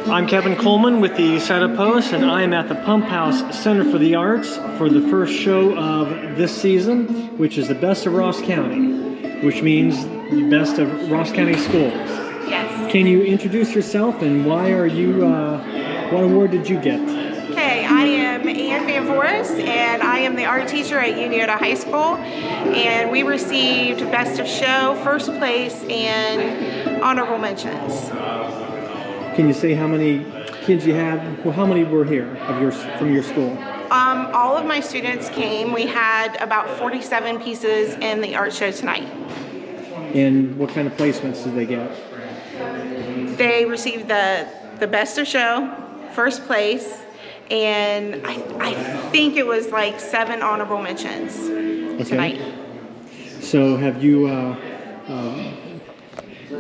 I'm Kevin Coleman with the Setup Post, and I am at the Pump House Center for the Arts for the first show of this season, which is the Best of Ross County, which means the best of Ross County schools. Yes. Can you introduce yourself and why are you, what award did you get? Okay, I am Ann VanVoorhis, and I am the art teacher at Unioto High School, and we received Best of Show, First Place, and Honorable Mentions. Can you say how many kids you had? Well, how many were here from your school? All of my students came. We had about 47 pieces in the art show tonight. And what kind of placements did they get? They received the Best of Show, First Place, and I think it was like 7 honorable mentions tonight. So have you,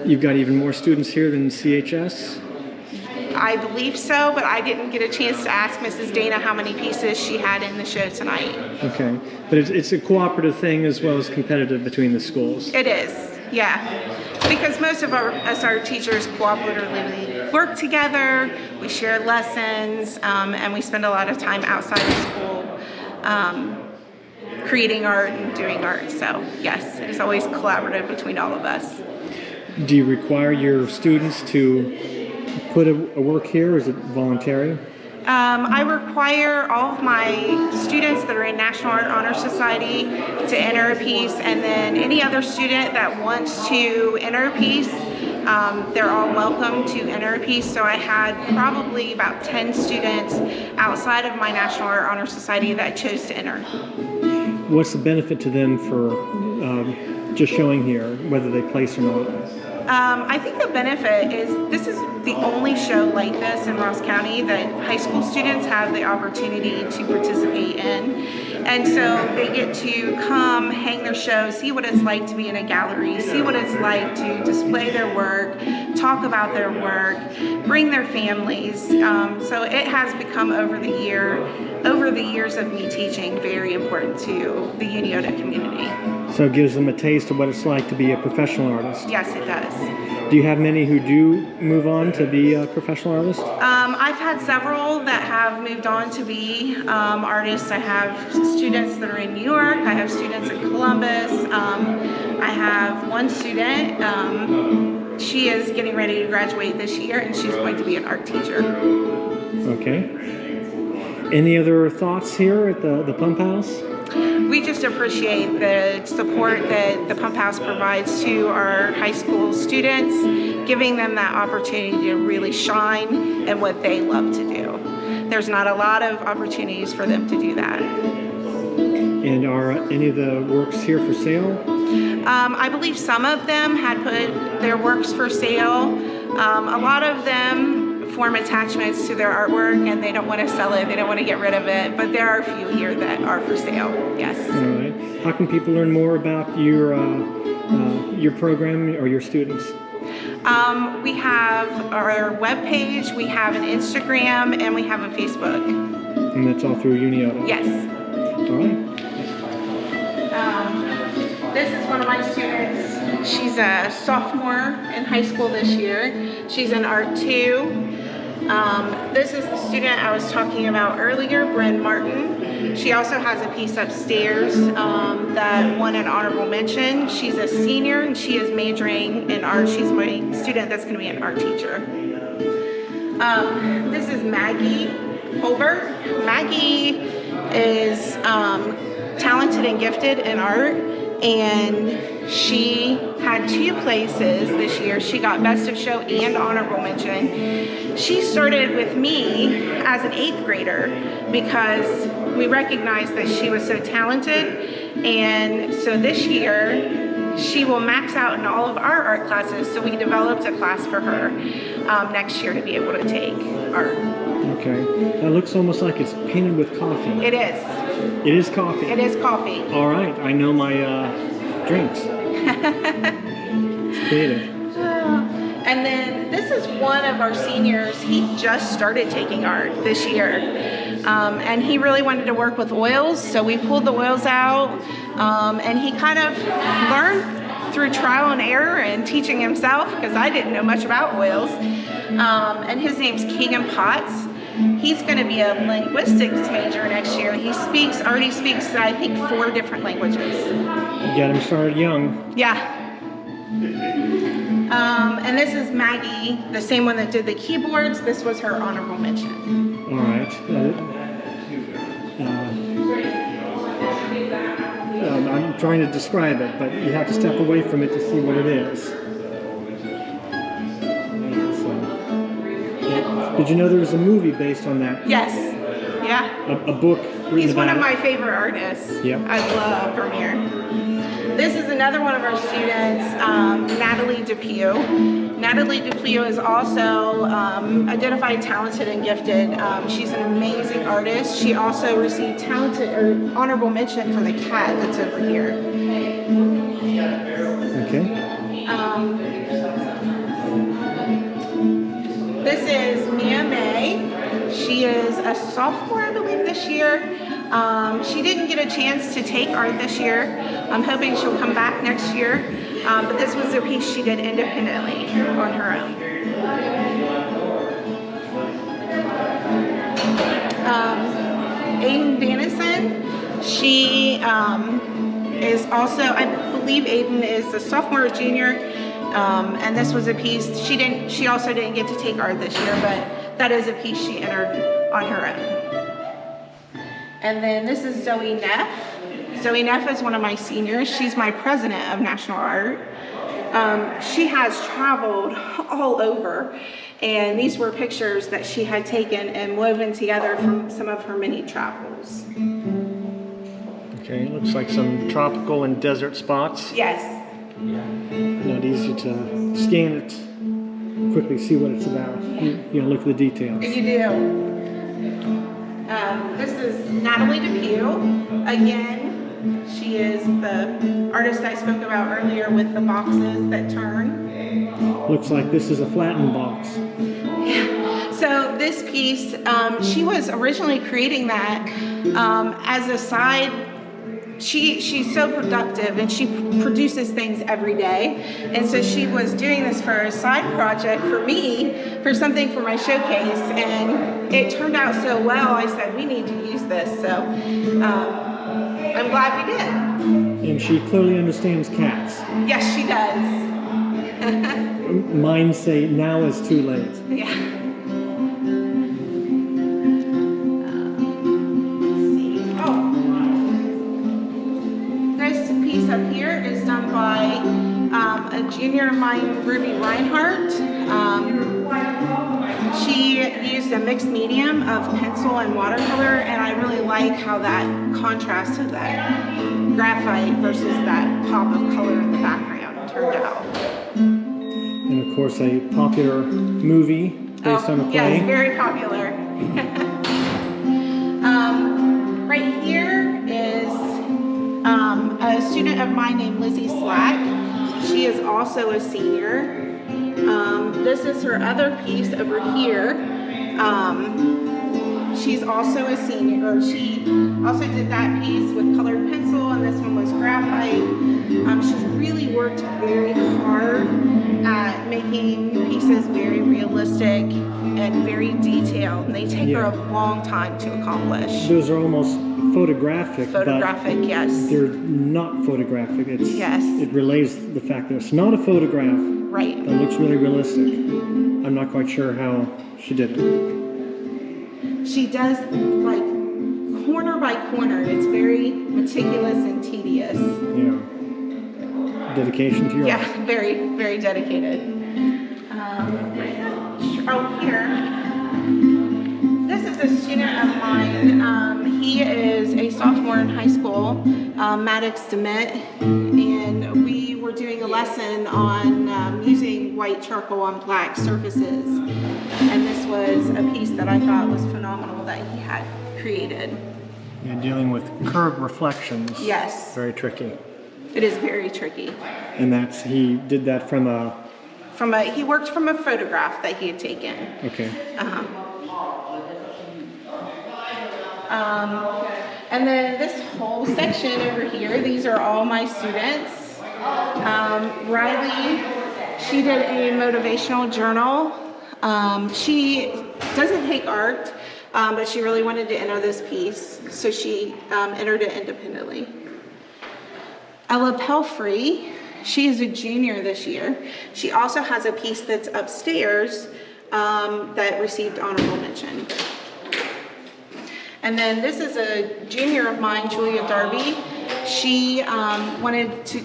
you've got even more students here than CHS? I believe so, but I didn't get a chance to ask Mrs. Dana how many pieces she had in the show tonight. Okay, but it's a cooperative thing as well as competitive between the schools. It is, yeah. Because most of us art teachers cooperatively work together, we share lessons, and we spend a lot of time outside of school creating art and doing art. So yes, it's always collaborative between all of us. Do you require your students to put a work here, or is it voluntary? I require all of my students that are in National Art Honor Society to enter a piece, and then any other student that wants to enter a piece, they're all welcome to enter a piece. So I had probably about 10 students outside of my National Art Honor Society that chose to enter. What's the benefit to them for just showing here, whether they place or not? I think the benefit is this is the only show like this in Ross County that high school students have the opportunity to participate in. And so they get to come, hang their show, see what it's like to be in a gallery, see what it's like to display their work, talk about their work, bring their families. So it has become over the years of me teaching, very important to the Unioto community. So it gives them a taste of what it's like to be a professional artist. Yes, it does. Do you have many who do move on to be a professional artist? I've had several that have moved on to be artists. I have students that are in New York. I have students in Columbus. I have one student. She is getting ready to graduate this year, and she's going to be an art teacher. Okay. Any other thoughts here at the Pump House? We just appreciate the support that the Pump House provides to our high school students, giving them that opportunity to really shine in what they love to do. There's not a lot of opportunities for them to do that. And are any of the works here for sale? I believe some of them had put their works for sale. A lot of them form attachments to their artwork and they don't want to sell it, they don't want to get rid of it, but there are a few here that are for sale, yes. All right. How can people learn more about your program or your students? We have our webpage, we have an Instagram, and we have a Facebook. And that's all through Unioto? Yes. All right. This is one of my students. She's a sophomore in high school this year. She's in art too. This is the student I was talking about earlier, Bryn Martin. She also has a piece upstairs that won an honorable mention. She's a senior and she is majoring in art. She's my student that's going to be an art teacher. This is Maggie Holbert. Maggie is talented and gifted in art, and she had 2 places this year. She got Best of Show and honorable mention. She started with me as an 8th grader because we recognized that she was so talented, and so this year she will max out in all of our art classes, so we developed a class for her next year to be able to take art. Okay, that looks almost like it's painted with coffee. It is. It is coffee? It is coffee. All right, I know my drinks. It's creative. And then this is one of our seniors. He just started taking art this year. And he really wanted to work with oils, so we pulled the oils out. And he kind of learned through trial and error and teaching himself, because I didn't know much about oils. and his name's Keegan Potts. He's going to be a linguistics major next year. He already speaks, I think, 4 different languages. You got him started young. Yeah. And this is Maggie, the same one that did the keyboards. This was her honorable mention. All right. I'm trying to describe it, but you have to step away from it to see what it is. Did you know there was a movie based on that? Yes. Yeah. A book written He's one about of my it? favorite artists. Yep. I love Vermeer. This is another one of our students, Natalie Depew. Natalie Depew is also identified talented and gifted. She's an amazing artist. She also received honorable mention for the cat that's over here. Okay. This is Mia May. She is a sophomore, I believe, this year. She didn't get a chance to take art this year. I'm hoping she'll come back next year. But this was a piece she did independently on her own. Aiden Dennison. She is also, I believe Aiden is a sophomore or junior. And this was a piece, she also didn't get to take art this year, but that is a piece she entered on her own. And then this is Zoe Neff. Zoe Neff is one of my seniors. She's my president of National Art. She has traveled all over, and these were pictures that she had taken and woven together from some of her many travels. Okay, looks like some tropical and desert spots. Yes. Not easy to scan it, quickly see what it's about. You know, look at the details. You do. This is Natalie Depew. Again, she is the artist I spoke about earlier with the boxes that turn. Looks like this is a flattened box. Yeah. So this piece, she was originally creating that as a side. She's so productive and she produces things every day, and so she was doing this for a side project for me, for something for my showcase, and it turned out so well. I said we need to use this, so I'm glad we did. And she clearly understands cats. Yes, she does. Mine say now is too late. Yeah. Up here is done by a junior of mine, Ruby Reinhardt. She used a mixed medium of pencil and watercolor, and I really like how that contrasted that graphite versus that pop of color in the background turned out. And of course a popular movie based on a play. Yes, very popular. Right here is a student of mine named Lizzie Slack. She is also a senior. This is her other piece over here. She's also a senior, or she also did that piece with colored pencil, and this one was graphite. She's really worked very hard at making pieces very realistic and very detailed, and they take her a long time to accomplish. Those are almost photographic. Photographic, but yes. They're not photographic. It's, yes. It relays the fact that it's not a photograph. Right. That looks really realistic. I'm not quite sure how she did it. She does like corner by corner. It's very meticulous and tedious. Yeah. Dedication to your art. Yeah, very, very dedicated. Here. This is a student of mine. He is a sophomore in high school, Maddox DeMint, and we were doing a lesson on using white charcoal on black surfaces. And this was a piece that I thought was phenomenal that he had created. Yeah, dealing with curved reflections. Yes. Very tricky. It is very tricky. And he did that from a... He worked from a photograph that he had taken. Okay. And then this whole section over here, these are all my students. Riley, she did a motivational journal She doesn't take art, but she really wanted to enter this piece, so she entered it independently. Ella Pelfrey, she is a junior this year. She also has a piece that's upstairs that received honorable mention. And then this is a junior of mine, Julia Darby. She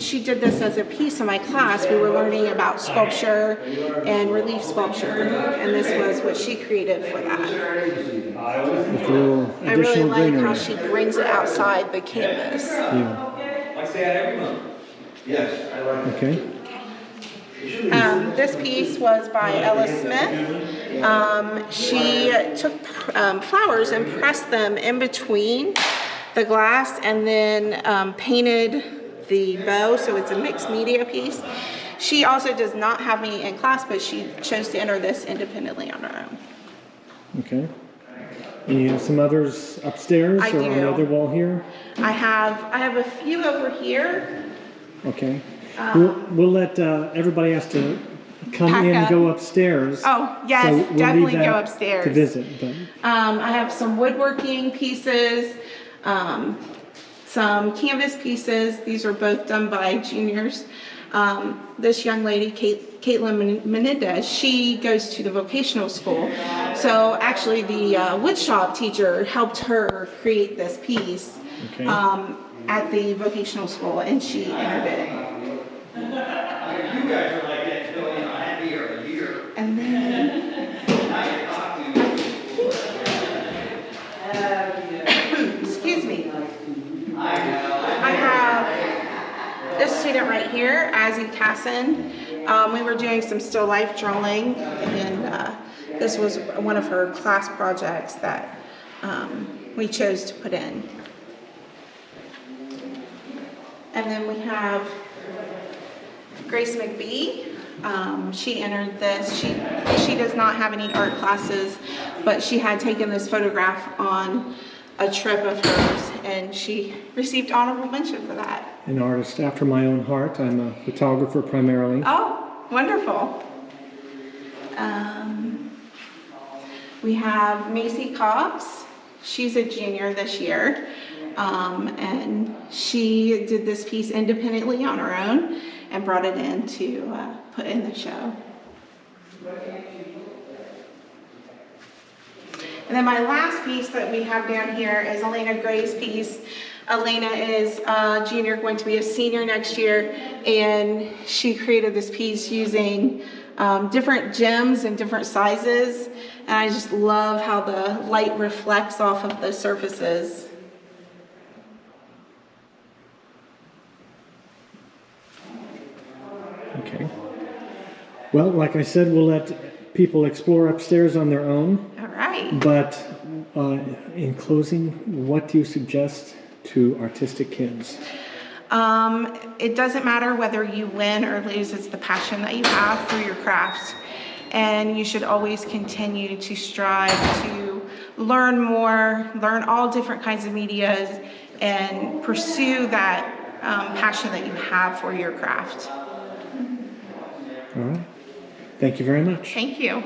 she did this as a piece in my class. We were learning about sculpture and relief sculpture, and this was what she created for that. With a little I really additional like greenery. how she brings it outside the canvas. Yeah. I say that every month. Yes, I like it. Okay. This piece was by Ella Smith. She took flowers and pressed them in between the glass and then painted the bow, so it's a mixed media piece. She also does not have me in class, but she chose to enter this independently on her own. Okay. And you have some others upstairs I or on the do. other wall here? I have a few over here. Okay. We'll let everybody has to come Pack in and up. go upstairs. Oh, yes, So we'll leave definitely that go upstairs. to visit. But I have some woodworking pieces, some canvas pieces. These are both done by juniors. This young lady, Caitlin Menendez, she goes to the vocational school. So actually the woodshop teacher helped her create this piece Okay. at the vocational school, and she entered it. You guys are like that till you know, happy or a year. And then, excuse me, I have this student right here, Azzy Casson. We were doing some still life journaling, and this was one of her class projects that we chose to put in. And then we have Grace McBee. She entered this. She does not have any art classes, but she had taken this photograph on a trip of hers, and she received honorable mention for that. an artist after my own heart. I'm a photographer primarily. Oh, wonderful. We have Macy Cobbs. She's a junior this year, and she did this piece independently on her own and brought it in to put in the show. And then my last piece that we have down here is Elena Gray's piece. Elena is a junior, going to be a senior next year, and she created this piece using different gems and different sizes, and I just love how the light reflects off of the surfaces. Okay. Well, like I said, we'll let people explore upstairs on their own. All right. But in closing, what do you suggest to artistic kids? It doesn't matter whether you win or lose, it's the passion that you have for your craft. And you should always continue to strive to learn more, learn all different kinds of medias, and pursue that passion that you have for your craft. All right. Thank you very much. Thank you.